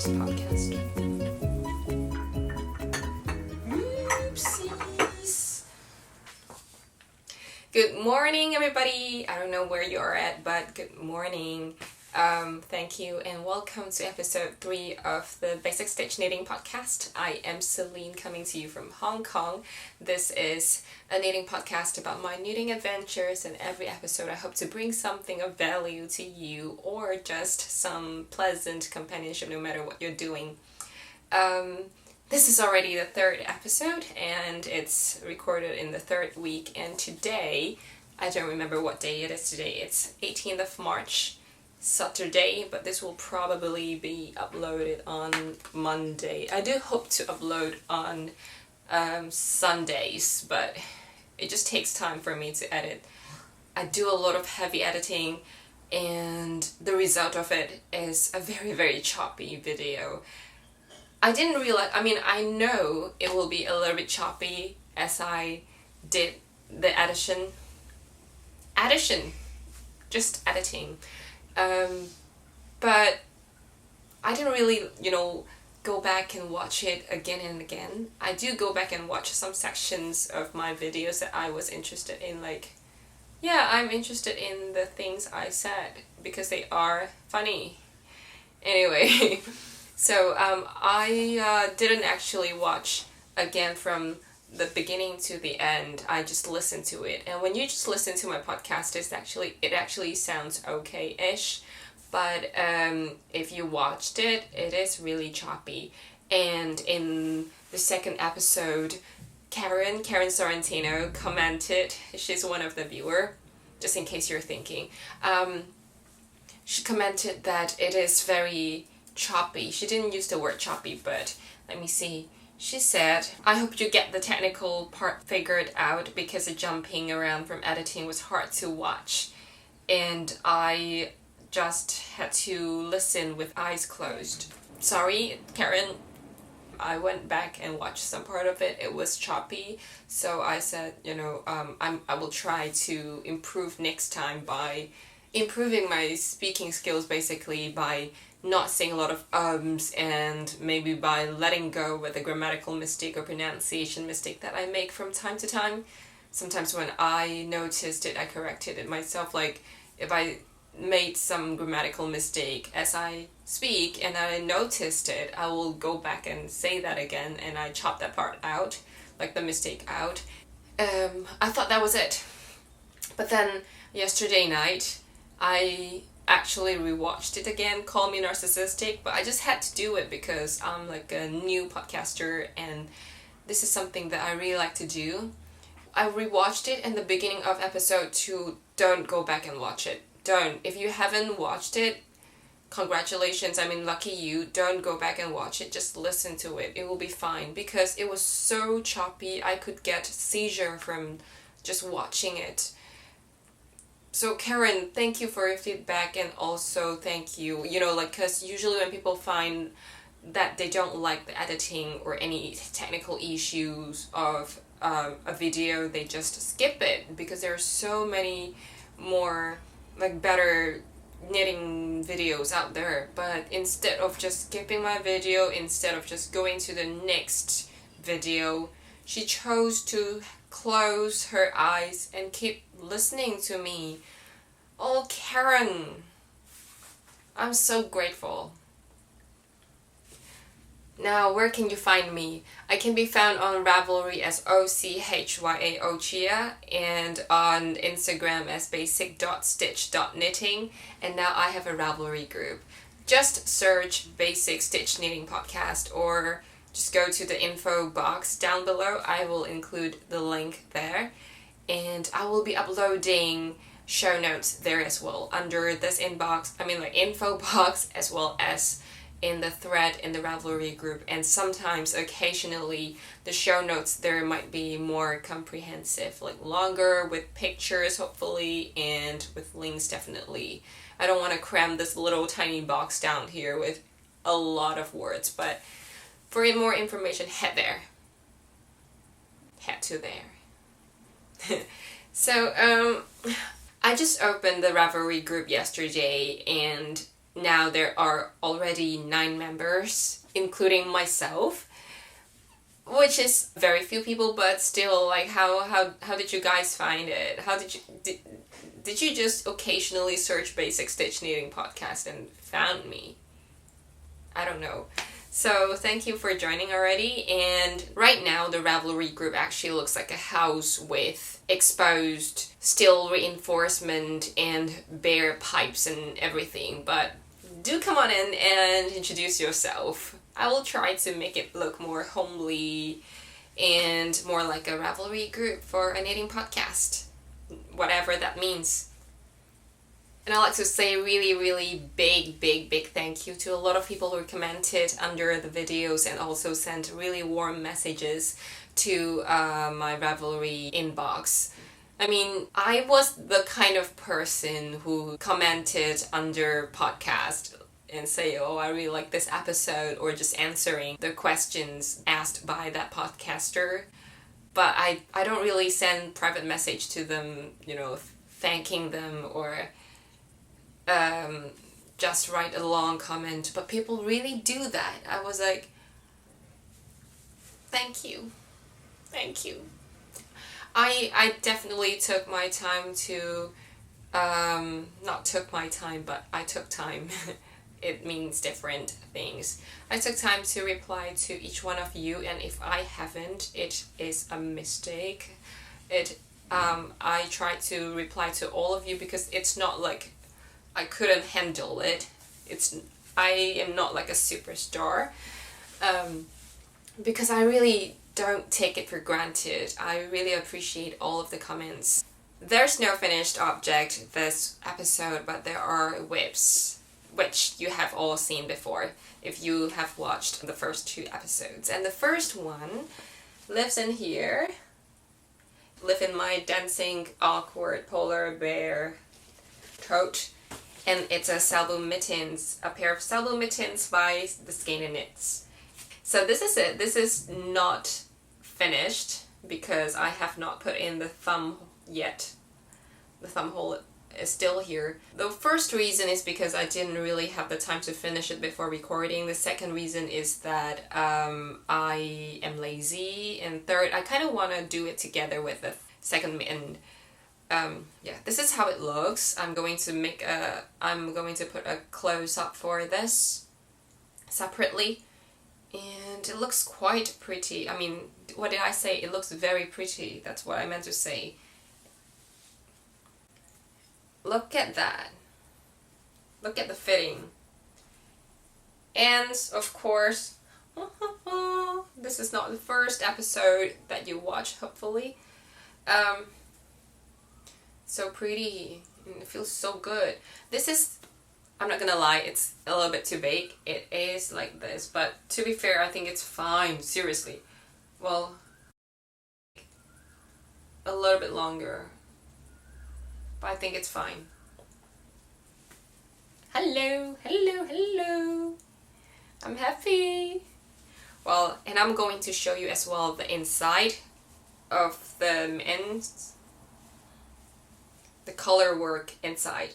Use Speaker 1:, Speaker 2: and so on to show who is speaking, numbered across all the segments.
Speaker 1: first podcast. Oopsies. Good morning, everybody. I don't know where you are at, but good morning. Thank you and welcome to episode 3 of the Basic Stitch Knitting Podcast. I am Celine, coming to you from Hong Kong. This is a knitting podcast about my knitting adventures, and every episode I hope to bring something of value to you or just some pleasant companionship no matter what you're doing. This is already the 3rd episode and it's recorded in the 3rd week, and today, I don't remember what day it is today, it's 18th of March. Saturday, but this will probably be uploaded on Monday. I do hope to upload on Sundays, but it just takes time for me to edit. I do a lot of heavy editing and the result of it is a very choppy video. I didn't realize, I know it will be a little bit choppy as I did the just editing. But I didn't really, go back and watch it again and again. I do go back and watch some sections of my videos that I was interested in, I'm interested in the things I said because they are funny. Anyway, so I didn't actually watch again from the beginning to the end. I just listened to it, and when you just listen to my podcast, it actually sounds okay-ish, but if you watched it, it is really choppy. And in the 2nd episode, Karen Sorrentino commented, she's one of the viewer, just in case you're thinking, she commented that it is very choppy. She didn't use the word choppy, but let me see. She said, I hope you get the technical part figured out because the jumping around from editing was hard to watch. And I just had to listen with eyes closed. Sorry, Karen. I went back and watched some part of it. It was choppy. So I said, I will try to improve next time by improving my speaking skills, basically by not saying a lot of ums, and maybe by letting go with a grammatical mistake or pronunciation mistake that I make from time to time. Sometimes when I noticed it, I corrected it myself. Like if I made some grammatical mistake as I speak and I noticed it, I will go back and say that again, and I chop that part out, like the mistake out. I thought that was it. But then yesterday night, I actually rewatched it again. Call me narcissistic, but I just had to do it because I'm like a new podcaster and this is something that I really like to do. I rewatched it in the beginning of episode 2. Don't go back and watch it. Don't. If you haven't watched it, congratulations. Lucky you. Don't go back and watch it. Just listen to it. It will be fine because it was so choppy. I could get seizure from just watching it. So Karen, thank you for your feedback, and also thank you, because usually when people find that they don't like the editing or any technical issues of a video, they just skip it because there are so many more better knitting videos out there. But instead of just skipping my video, instead of just going to the next video, she chose to close her eyes and keep listening to me. Oh, Karen, I'm so grateful. Now, where can you find me? I can be found on Ravelry as OCHYA and on Instagram as basic.stitch.knitting, and now I have a Ravelry group. Just search Basic Stitch Knitting Podcast or just go to the info box down below. I will include the link there, and I will be uploading show notes there as well under this info box, as well as in the thread in the Ravelry group. And sometimes, occasionally, the show notes there might be more comprehensive, longer with pictures hopefully, and with links definitely. I don't want to cram this little tiny box down here with a lot of words, but for more information, head to there. So, I just opened the Ravelry group yesterday, and now now there are already 9 members, including myself, which is very few people, but still, like, how did you guys find it? Did you just occasionally search basic stitch knitting podcast and found me? I don't know. So thank you for joining already. And right now the Ravelry group actually looks like a house with exposed steel reinforcement and bare pipes and everything. But do come on in and introduce yourself. I will try to make it look more homely and more like a Ravelry group for a knitting podcast, whatever that means. And I'd like to say a really, really big thank you to a lot of people who commented under the videos and also sent really warm messages to my Ravelry inbox. I mean, I was the kind of person who commented under podcast and say, oh, I really like this episode, or just answering the questions asked by that podcaster. But I don't really send private message to them, you know, thanking them or just write a long comment. But people really do that. I was like, thank you. I definitely took my time to, not took my time, but I took time. It means different things. I took time to reply to each one of you, and if I haven't, it is a mistake. I tried to reply to all of you because it's not like I couldn't handle it. I am not like a superstar, because I really don't take it for granted. I really appreciate all of the comments. There's no finished object this episode, but there are whips, which you have all seen before if you have watched the first 2 episodes. And the first one lives in here, live in my dancing awkward polar bear tote. And it's a Selbu Mittens, a pair of Selbu Mittens by the Skein Knits. So this is it. This is not finished because I have not put in the thumb yet. The thumb hole is still here. The first reason is because I didn't really have the time to finish it before recording. The second reason is that I am lazy. And third, I kind of want to do it together with the second mitten. Yeah, this is how it looks. I'm going to put a close-up for this separately, and it looks quite pretty. I mean, what did I say? It looks very pretty. That's what I meant to say. Look at that. Look at the fitting. And of course, this is not the first episode that you watch, hopefully. So pretty, and it feels so good. This is, I'm not gonna lie, it's a little bit too big. It is like this, but to be fair, I think it's fine, seriously. Well, a little bit longer, but I think it's fine. Hello. I'm happy. Well, and I'm going to show you as well the inside of the mittens. The color work inside.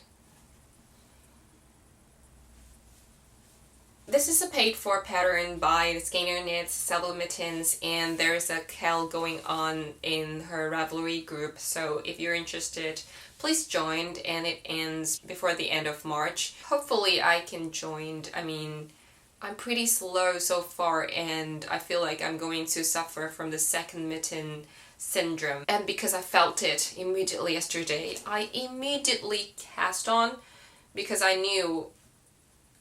Speaker 1: This is a paid for pattern by the Skein Knits, Selbu Mittens, and there's a KAL going on in her Ravelry group, so if you're interested, please join, and it ends before the end of March. Hopefully I can join. I mean, I'm pretty slow so far, and I feel like I'm going to suffer from the second mitten syndrome. And because I felt it immediately yesterday, I immediately cast on because I knew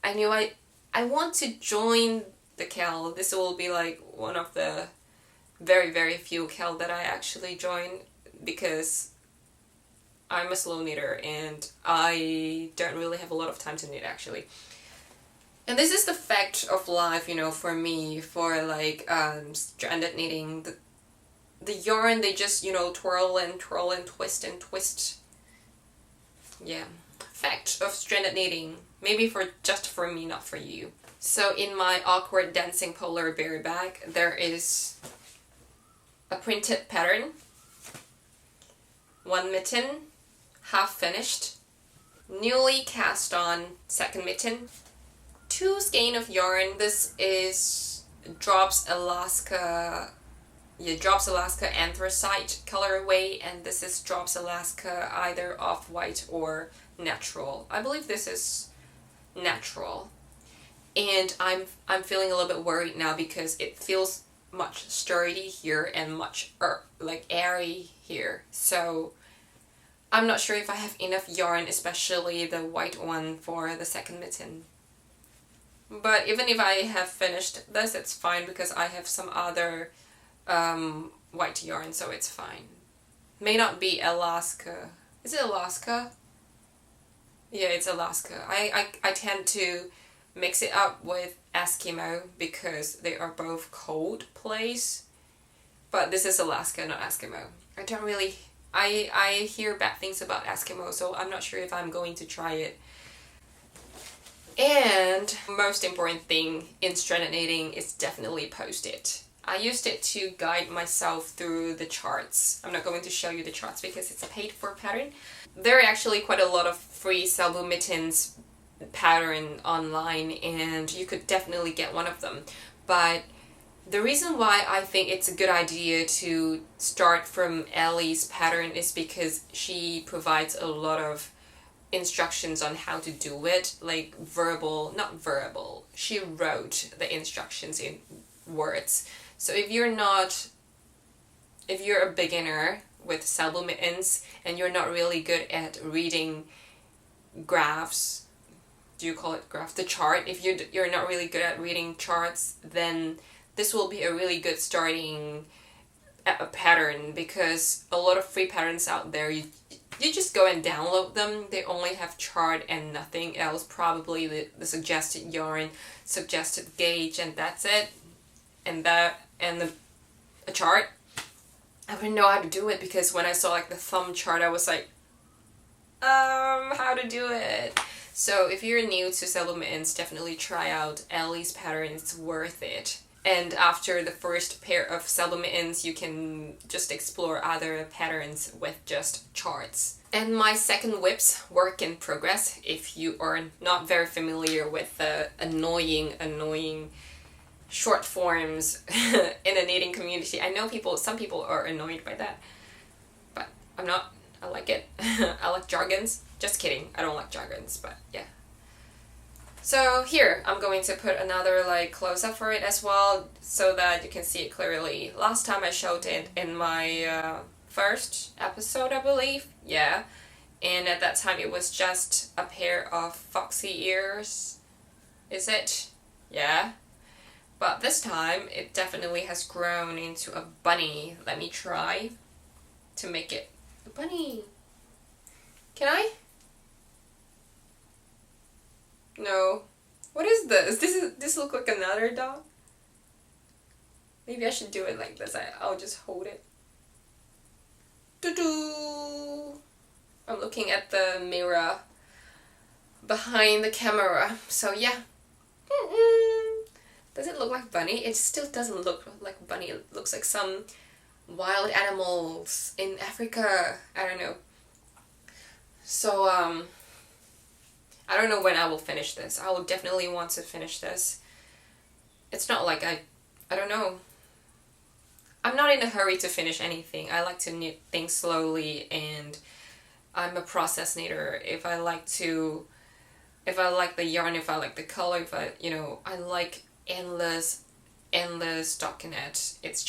Speaker 1: I want to join the KAL. This will be like one of the very few KAL that I actually join because I'm a slow knitter and I don't really have a lot of time to knit actually. And this is the fact of life, you know, for me, for like stranded knitting. The yarn, they just, you know, twirl and twist and twist. Yeah. Fact of stranded knitting. Maybe just for me, not for you. So in my awkward dancing polar bear bag, there is a printed pattern. 1 mitten, half finished. newly cast on second mitten, 2 skein of yarn. This is Drops Alaska Anthracite colorway, and this is Drops Alaska either off-white or natural. I believe this is natural. And I'm feeling a little bit worried now because it feels much sturdy here and much like airy here. So I'm not sure if I have enough yarn, especially the white one, for the second mitten. But even if I have finished this, it's fine because I have some other white yarn, so it's fine. May not be Alaska. Is it Alaska? Yeah, it's Alaska. I tend to mix it up with Eskimo because they are both cold place. But this is Alaska, not Eskimo. I hear bad things about Eskimo, so I'm not sure if I'm going to try it. And most important thing in stranded knitting is definitely Post-it. I used it to guide myself through the charts. I'm not going to show you the charts because it's a paid for pattern. There are actually quite a lot of free Selbu Mittens pattern online, and you could definitely get one of them. But the reason why I think it's a good idea to start from Ellie's pattern is because she provides a lot of instructions on how to do it, like not verbal. She wrote the instructions in words. So if you're a beginner with Selbu Mittens and you're not really good at reading graphs, do you call it graph? The chart. If you're not really good at reading charts, then this will be a really good starting pattern, because a lot of free patterns out there, you just go and download them. They only have chart and nothing else, probably the suggested yarn, suggested gauge, and that's it. And a chart. I wouldn't know how to do it, because when I saw like the thumb chart, I was like, how to do it? So if you're new to Selbu Mittens, definitely try out Ellie's pattern. It's worth it. And after the first pair of Selbu Mittens, you can just explore other patterns with just charts. And my second whip's work in progress. If you are not very familiar with the annoying short forms in the knitting community, I know some people are annoyed by that, but I'm not. I like it. I like jargons. Just kidding, I don't like jargons, but yeah. So here, I'm going to put another like close-up for it as well, so that you can see it clearly. Last time I showed it in my first episode, I believe. Yeah. And at that time it was just a pair of foxy ears. Is it? Yeah. But this time it definitely has grown into a bunny. Let me try to make it a bunny. Can I? No. What is this? This look like another dog? Maybe I should do it like this. I'll just hold it. Doo-doo! I'm looking at the mirror behind the camera. So yeah. Does it look like bunny? It still doesn't look like bunny. It looks like some wild animals in Africa. I don't know. So I don't know when I will finish this. I will definitely want to finish this. It's not like I don't know. I'm not in a hurry to finish anything. I like to knit things slowly, and I'm a process knitter. If I like the yarn, if I like the color, I like endless stockinette. It's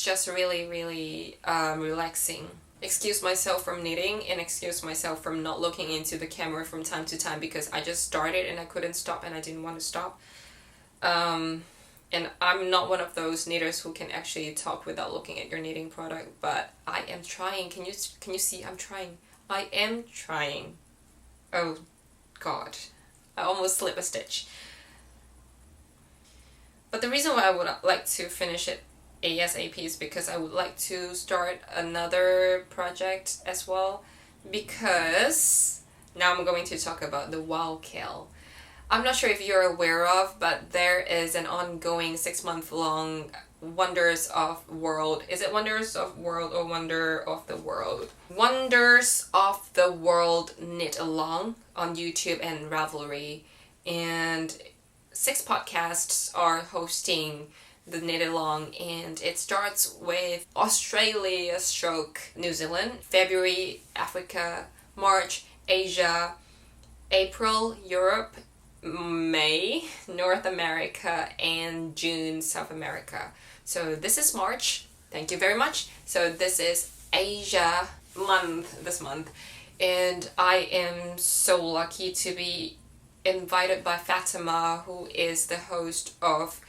Speaker 1: just really, really relaxing. Excuse myself from knitting, and excuse myself from not looking into the camera from time to time, because I just started and I couldn't stop and I didn't want to stop. And I'm not one of those knitters who can actually talk without looking at your knitting product, but I am trying. Can you see? I'm trying. I am trying. Oh God, I almost slipped a stitch. But the reason why I would like to finish it ASAP is because I would like to start another project as well, because now I'm going to talk about the WOWKAL. I'm not sure if you're aware of, but there is an ongoing 6-month long Wonders of World. Is it Wonders of World or Wonder of the World? Wonders of the World Knit Along on YouTube and Ravelry. And 6 podcasts are hosting the knit along, and it starts with Australia stroke New Zealand, February Africa, March Asia, April Europe, May North America, and June South America. So this is March. Thank you very much. So this is Asia month this month, and I am so lucky to be invited by Fatima, who is the host of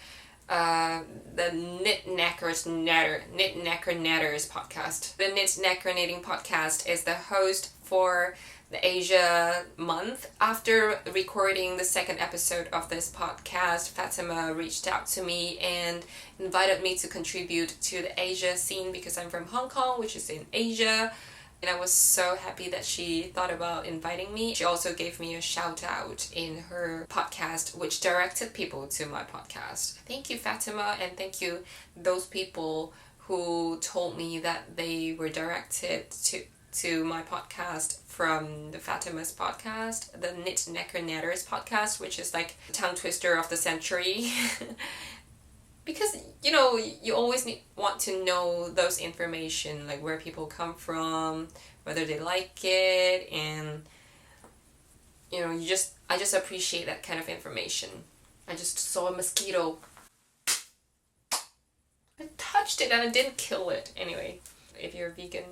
Speaker 1: the Knit Knacker Natters podcast. The Knit Knacker Knitting podcast is the host for the Asia month. After recording the 2nd episode of this podcast, Fatima reached out to me and invited me to contribute to the Asia scene because I'm from Hong Kong, which is in Asia. And I was so happy that she thought about inviting me. She also gave me a shout out in her podcast, which directed people to my podcast. Thank you, Fatima, and thank you those people who told me that they were directed to my podcast from the Fatima's podcast, the Knit Knacker Natters podcast, which is like tongue twister of the century. Because, you know, you always want to know those information, like where people come from, whether they like it, and, you know, I just appreciate that kind of information. I just saw a mosquito. I touched it and I didn't kill it. Anyway, if you're vegan,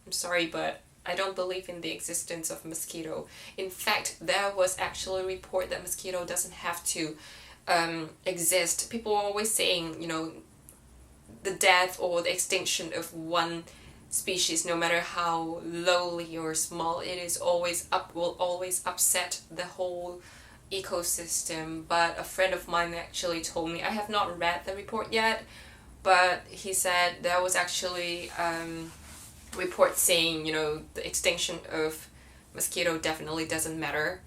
Speaker 1: I'm sorry, but I don't believe in the existence of mosquito. In fact, there was actually a report that mosquito doesn't have to exist. People are always saying, you know, the death or the extinction of one species, no matter how lowly or small it is, will always upset the whole ecosystem. But a friend of mine actually told me, I have not read the report yet, but he said there was actually report saying, you know, the extinction of mosquito definitely doesn't matter.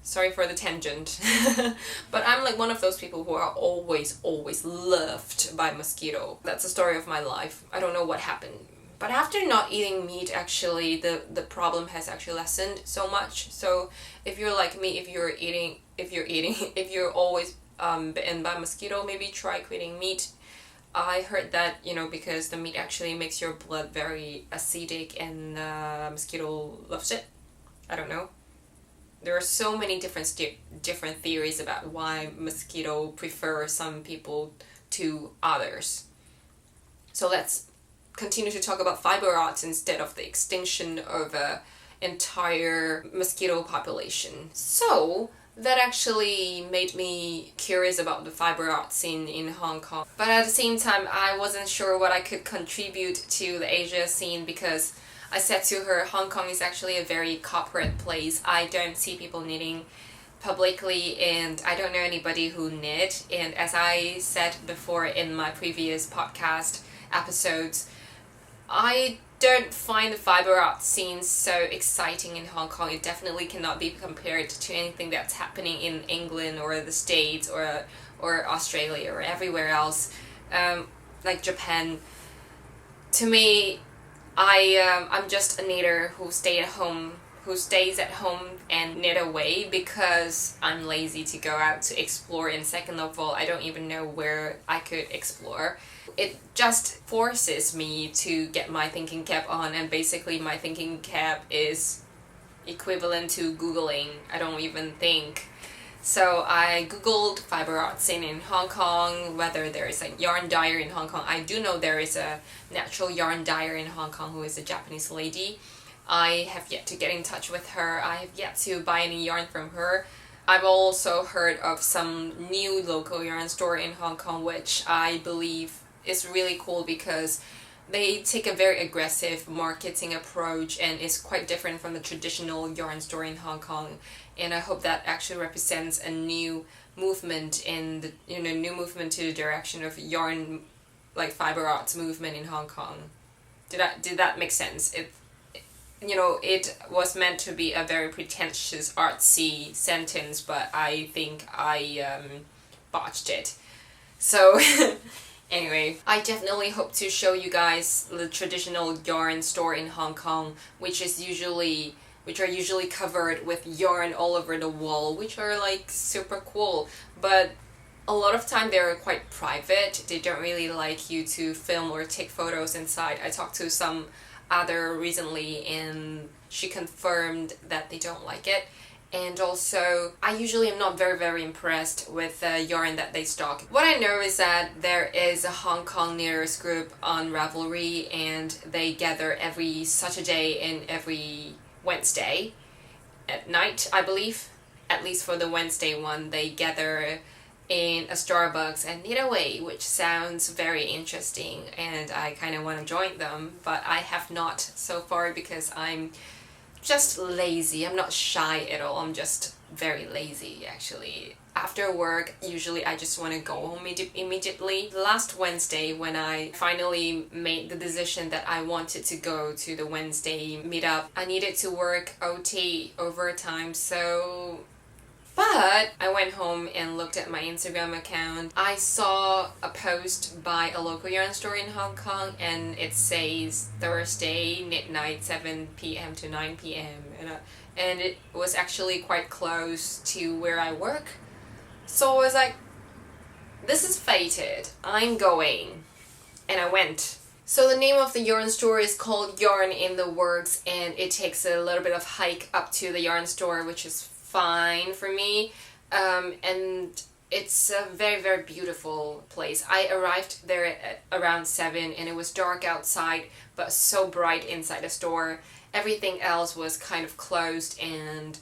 Speaker 1: Sorry for the tangent. But I'm like one of those people who are always loved by mosquito. That's the story of my life. I don't know what happened. But after not eating meat, actually, the problem has actually lessened so much. So if you're like me, if you're always bitten by mosquito, maybe try quitting meat. I heard that, you know, because the meat actually makes your blood very acidic and mosquito loves it. I don't know. There are so many different theories about why mosquito prefer some people to others. So let's continue to talk about fiber arts instead of the extinction of an entire mosquito population. So that actually made me curious about the fiber art scene in Hong Kong. But at the same time, I wasn't sure what I could contribute to the Asia scene because I said to her, Hong Kong is actually a very corporate place. I don't see people knitting publicly, and I don't know anybody who knit. And as I said before in my previous podcast episodes, I don't find the fiber art scene so exciting in Hong Kong. It definitely cannot be compared to anything that's happening in England or the States or Australia or everywhere else, like Japan. To me, I'm just a knitter who stays at home and knit away because I'm lazy to go out to explore, and second of all, I don't even know where I could explore. It just forces me to get my thinking cap on, and basically my thinking cap is equivalent to Googling. I don't even think. So I googled fiber art scene in Hong Kong, whether there is a yarn dyer in Hong Kong. I do know there is a natural yarn dyer in Hong Kong who is a Japanese lady. I have yet to get in touch with her. I have yet to buy any yarn from her. I've also heard of some new local yarn store in Hong Kong, which I believe is really cool because they take a very aggressive marketing approach and is quite different from the traditional yarn store in Hong Kong. And I hope that actually represents a new movement in the new movement to the direction of yarn, like fiber arts movement in Hong Kong. Did that make sense? It was meant to be a very pretentious artsy sentence, but I think I botched it. So anyway, I definitely hope to show you guys the traditional yarn store in Hong Kong, which are usually covered with yarn all over the wall, which are like super cool. But a lot of time they're quite private. They don't really like you to film or take photos inside. I talked to some other recently and she confirmed that they don't like it. And also, I usually am not very impressed with the yarn that they stock. What I know is that there is a Hong Kong kniters group on Ravelry and they gather every Saturday and every Wednesday at night, I believe. At least for the Wednesday one, they gather in a Starbucks and knit away, which sounds very interesting and I kind of want to join them, but I have not so far because I'm just lazy. I'm not shy at all. I'm just very lazy actually. After work, usually I just want to go home immediately. Last Wednesday, when I finally made the decision that I wanted to go to the Wednesday meetup, I needed to work OT overtime, so... But I went home and looked at my Instagram account. I saw a post by a local yarn store in Hong Kong and it says Thursday midnight 7 p.m. to 9 p.m. And it was actually quite close to where I work. So I was like, this is fated. I'm going. And I went. So the name of the yarn store is called Yarn in the Works and it takes a little bit of hike up to the yarn store, which is fine for me, and it's a very beautiful place. I arrived there at around 7 and it was dark outside but so bright inside the store. Everything else was kind of closed and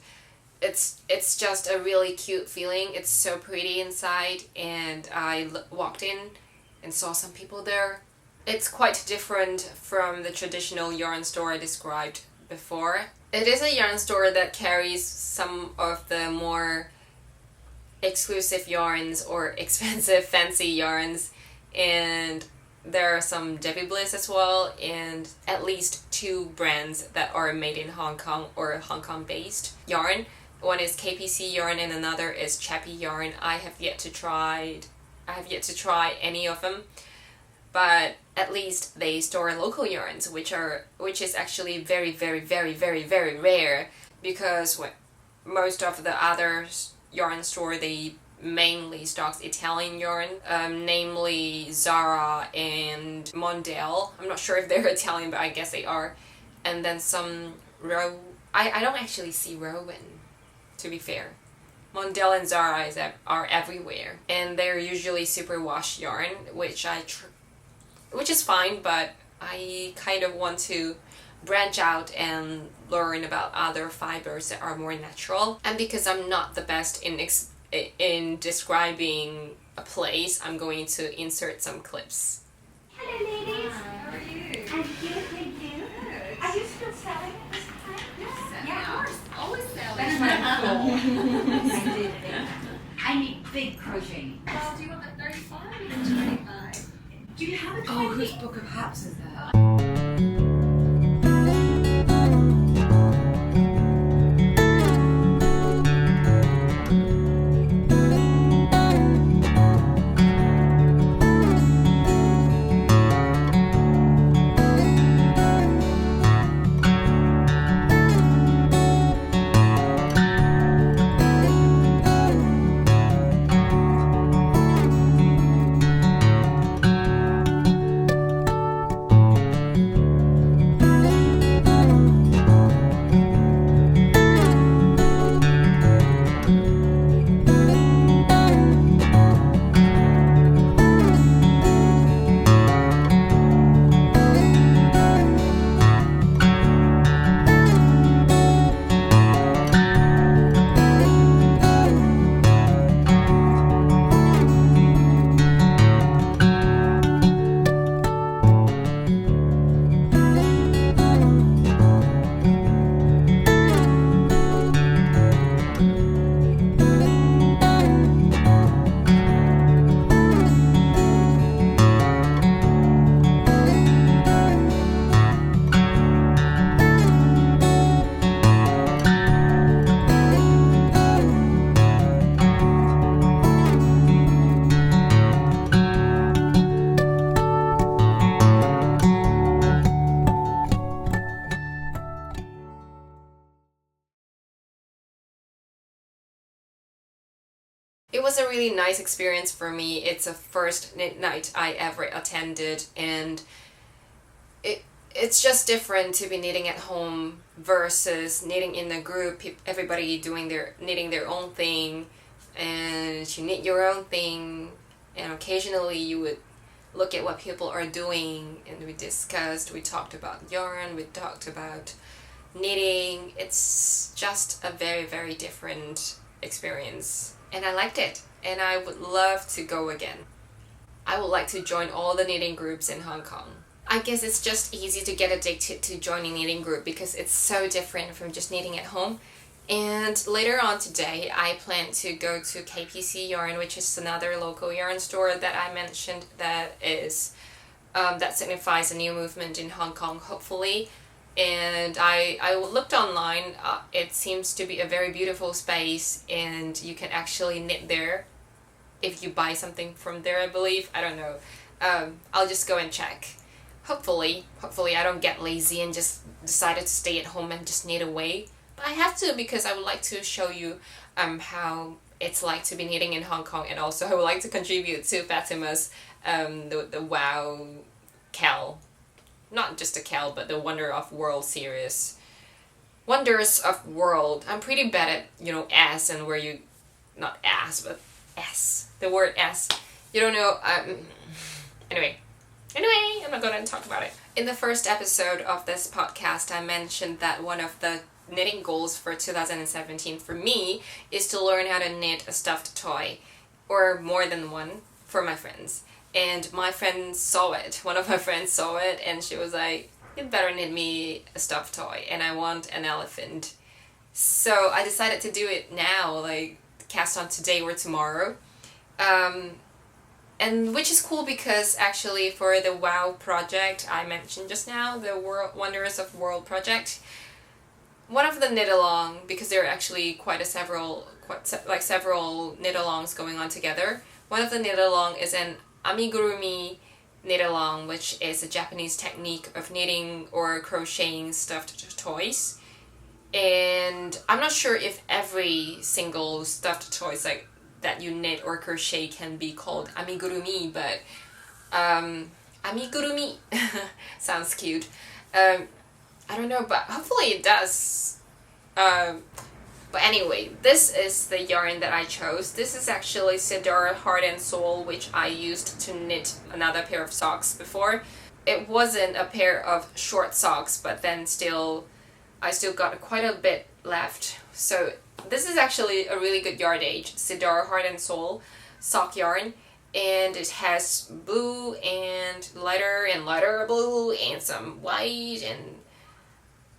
Speaker 1: it's just a really cute feeling. It's so pretty inside and I walked in and saw some people there. It's quite different from the traditional yarn store I described before. It is a yarn store that carries some of the more exclusive yarns or expensive fancy yarns, and there are some Debbie Bliss as well, and at least 2 brands that are made in Hong Kong or Hong Kong based yarn. One is KPC yarn and another is Chappie yarn. I have yet to try any of them, but at least they store local yarns, which is actually very rare, because most of the other yarn store, they mainly stocks Italian yarn, namely Zara and Mondale. I'm not sure if they're Italian, but I guess they are. And then some I don't actually see Rowan, to be fair. Mondale and Zara are everywhere, and they're usually superwash yarn, which is fine, but I kind of want to branch out and learn about other fibers that are more natural. And because I'm not the best in describing a place, I'm going to insert some clips.
Speaker 2: Hello ladies!
Speaker 3: How are you?
Speaker 2: I'm good, thank you.
Speaker 3: Good.
Speaker 2: Are you still selling at this time?
Speaker 3: Yes,
Speaker 2: Yeah.
Speaker 3: of course. Always selling.
Speaker 2: That's what I thought. I did think that. I need big crocheting.
Speaker 3: Well, do you want the 35 or the 25?
Speaker 2: Do you have a 20?
Speaker 3: Oh, whose book of haps is that?
Speaker 1: It was a really nice experience for me. It's a first knit night I ever attended, and it's just different to be knitting at home versus knitting in a group, everybody knitting their own thing, and you knit your own thing, and occasionally you would look at what people are doing, and we talked about yarn, we talked about knitting. It's just a very, very different experience, and I liked it, and I would love to go again. I would like to join all the knitting groups in Hong Kong. I guess it's just easy to get addicted to joining knitting group because it's so different from just knitting at home. And later on today, I plan to go to KPC Yarn, which is another local yarn store that I mentioned that is that signifies a new movement in Hong Kong, hopefully. And I looked online. It seems to be a very beautiful space, and you can actually knit there if you buy something from there, I believe. I don't know. I'll just go and check. Hopefully I don't get lazy and just decided to stay at home and just knit away. But I have to, because I would like to show you how it's like to be knitting in Hong Kong, and also I would like to contribute to Fatima's the WOWKAL, not just the KAL, but the Wonder of World series. Wonders of World. I'm pretty bad at, S and where you, not ass, but S. The word S. You don't know, Anyway, I'm not gonna talk about it. In the first episode of this podcast, I mentioned that one of the knitting goals for 2017 for me is to learn how to knit a stuffed toy, or more than one, for my friends. And my friend saw it. One of my friends saw it, and she was like, "You better knit me a stuffed toy, and I want an elephant." So I decided to do it now, like cast on today or tomorrow. And which is cool because actually for the WOW project I mentioned just now, the Wonders of World project, one of the knit along, because there are actually several knit alongs going on together. One of the knit along is an Amigurumi knit along, which is a Japanese technique of knitting or crocheting stuffed toys. And I'm not sure if every single stuffed toys like that you knit or crochet can be called amigurumi, but amigurumi sounds cute. I don't know, but hopefully it does. But anyway, this is the yarn that I chose. This is actually Cedar Heart and Soul, which I used to knit another pair of socks before. It wasn't a pair of short socks, but then I still got quite a bit left. So this is actually a really good yardage, Cedar Heart and Soul sock yarn, and it has blue and lighter blue and some white and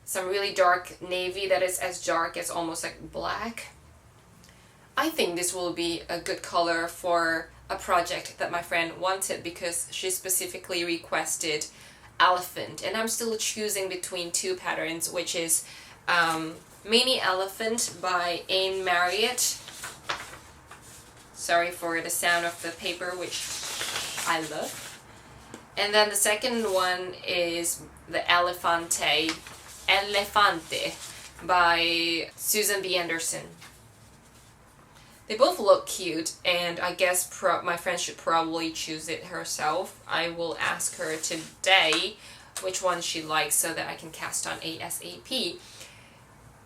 Speaker 1: some really dark navy that is as dark as almost like black. I think this will be a good color for a project that my friend wanted because she specifically requested elephant, and I'm still choosing between two patterns, which is Mini Elephant by Anne Marriott. Sorry for the sound of the paper, which I love. And then the second one is the Elefante by Susan B. Anderson. They both look cute, and I guess my friend should probably choose it herself. I will ask her today which one she likes so that I can cast on ASAP.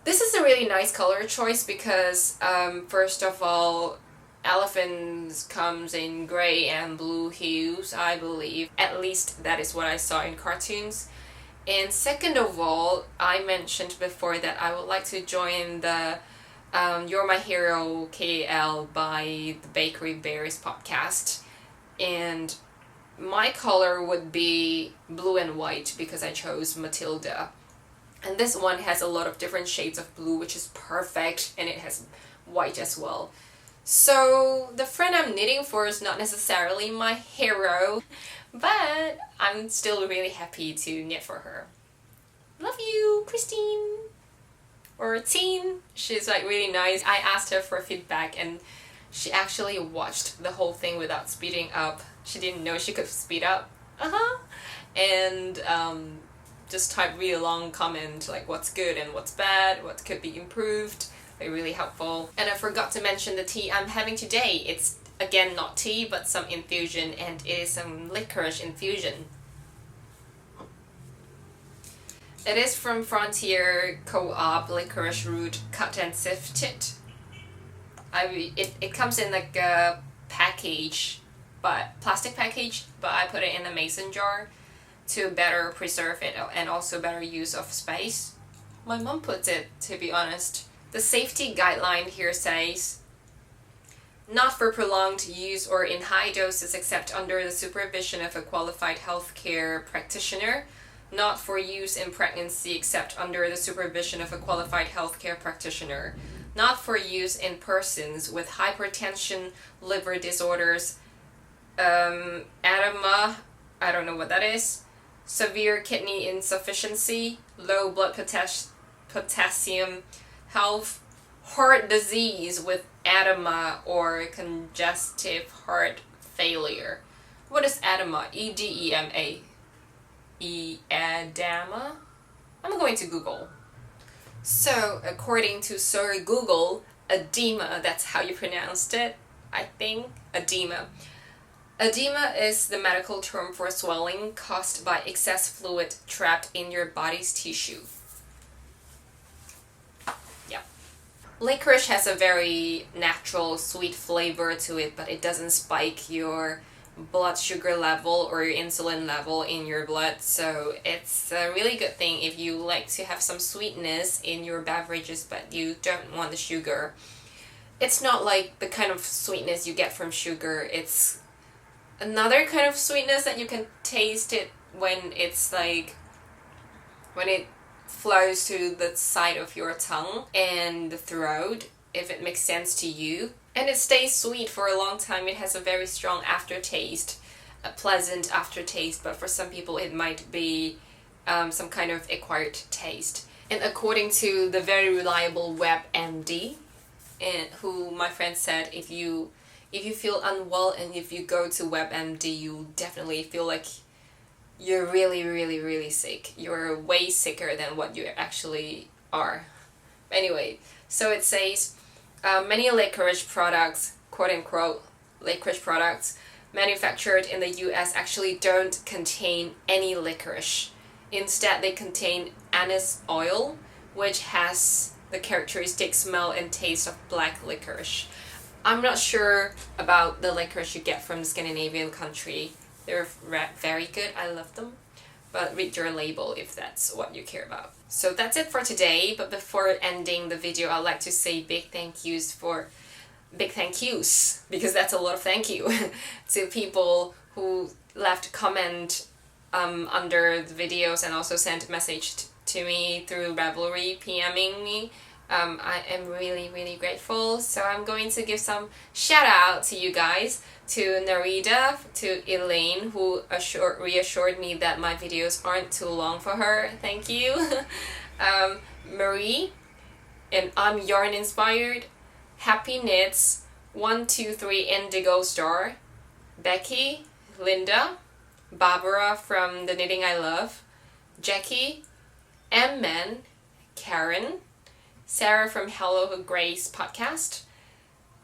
Speaker 1: This is a really nice color choice because, first of all, elephants comes in gray and blue hues, I believe. At least that is what I saw in cartoons. And second of all, I mentioned before that I would like to join the You're My Hero KAL by the Bakery Bears podcast. And my color would be blue and white because I chose Matilda. And this one has a lot of different shades of blue, which is perfect, and it has white as well. So the friend I'm knitting for is not necessarily my hero, but I'm still really happy to knit for her. Love you, Christine! Or Teen. She's like really nice. I asked her for feedback and she actually watched the whole thing without speeding up. She didn't know she could speed up. And just type really long comment like what's good and what's bad, what could be improved. They're really helpful. And I forgot to mention the tea I'm having today. It's again not tea but some infusion, and it is some licorice infusion. It is from Frontier Co-op licorice root cut and sifted. It comes in like a package, but plastic package, but I put it in a mason jar to better preserve it and also better use of space. My mom puts it, to be honest. The safety guideline here says, not for prolonged use or in high doses except under the supervision of a qualified healthcare practitioner. Not for use in pregnancy except under the supervision of a qualified healthcare practitioner. Not for use in persons with hypertension, liver disorders, edema, I don't know what that is, severe kidney insufficiency, low blood potassium, heart disease with edema or congestive heart failure. What is edema? E-D-E-M-A. Edema? I'm going to Google. So, according to Sir Google, edema, that's how you pronounced it, I think. Edema. Edema is the medical term for swelling caused by excess fluid trapped in your body's tissue. Yeah. Licorice has a very natural sweet flavor to it, but it doesn't spike your blood sugar level or your insulin level in your blood, so it's a really good thing if you like to have some sweetness in your beverages but you don't want the sugar. It's not like the kind of sweetness you get from sugar. It's another kind of sweetness that you can taste it when it's like when it flows to the side of your tongue and the throat, if it makes sense to you. And it stays sweet for a long time. It has a very strong aftertaste, a pleasant aftertaste, but for some people it might be some kind of acquired taste. And according to the very reliable WebMD, and who my friend said, if you feel unwell and if you go to WebMD, you definitely feel like you're really, really, really sick. You're way sicker than what you actually are. Anyway, so it says, many licorice products, quote-unquote licorice products, manufactured in the US actually don't contain any licorice. Instead, they contain anise oil, which has the characteristic smell and taste of black licorice. I'm not sure about the licorice you get from Scandinavian country. They're very good, I love them. But read your label if that's what you care about. So that's it for today, but before ending the video, I'd like to say big thank yous, because that's a lot of thank you, to people who left comment under the videos and also sent a message to me through Ravelry, PMing me. I am really, really grateful. So I'm going to give some shout out to you guys, to Narita, to Elaine, who reassured me that my videos aren't too long for her. Thank you. Marie, and I'm Yarn Inspired, Happy Knits, 123 Indigo Star, Becky, Linda, Barbara from The Knitting I Love, Jackie, M-Man, Karen, Sarah from Hello Grace podcast,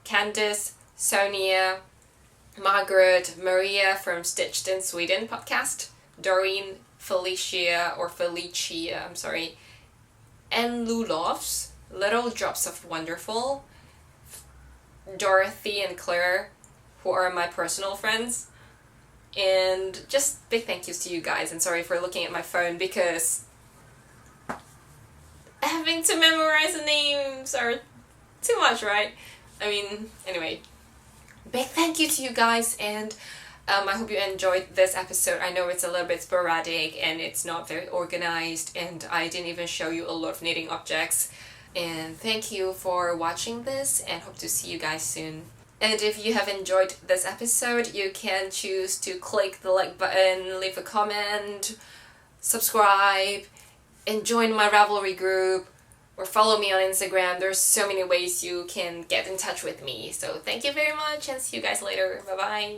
Speaker 1: Candice, Sonia, Margaret, Maria from Stitched in Sweden podcast, Doreen, Felicia, and Lulovs, Little Drops of Wonderful, Dorothy and Claire, who are my personal friends, and just big thank yous to you guys, and sorry for looking at my phone because having to memorize the names are too much, right? I mean, anyway, big thank you to you guys, and I hope you enjoyed this episode. I know it's a little bit sporadic and it's not very organized, and I didn't even show you a lot of knitting objects. And thank you for watching this, and hope to see you guys soon. And if you have enjoyed this episode, you can choose to click the like button, leave a comment, subscribe, and join my Ravelry group, or follow me on Instagram. There's so many ways you can get in touch with me. So thank you very much, and see you guys later. Bye bye.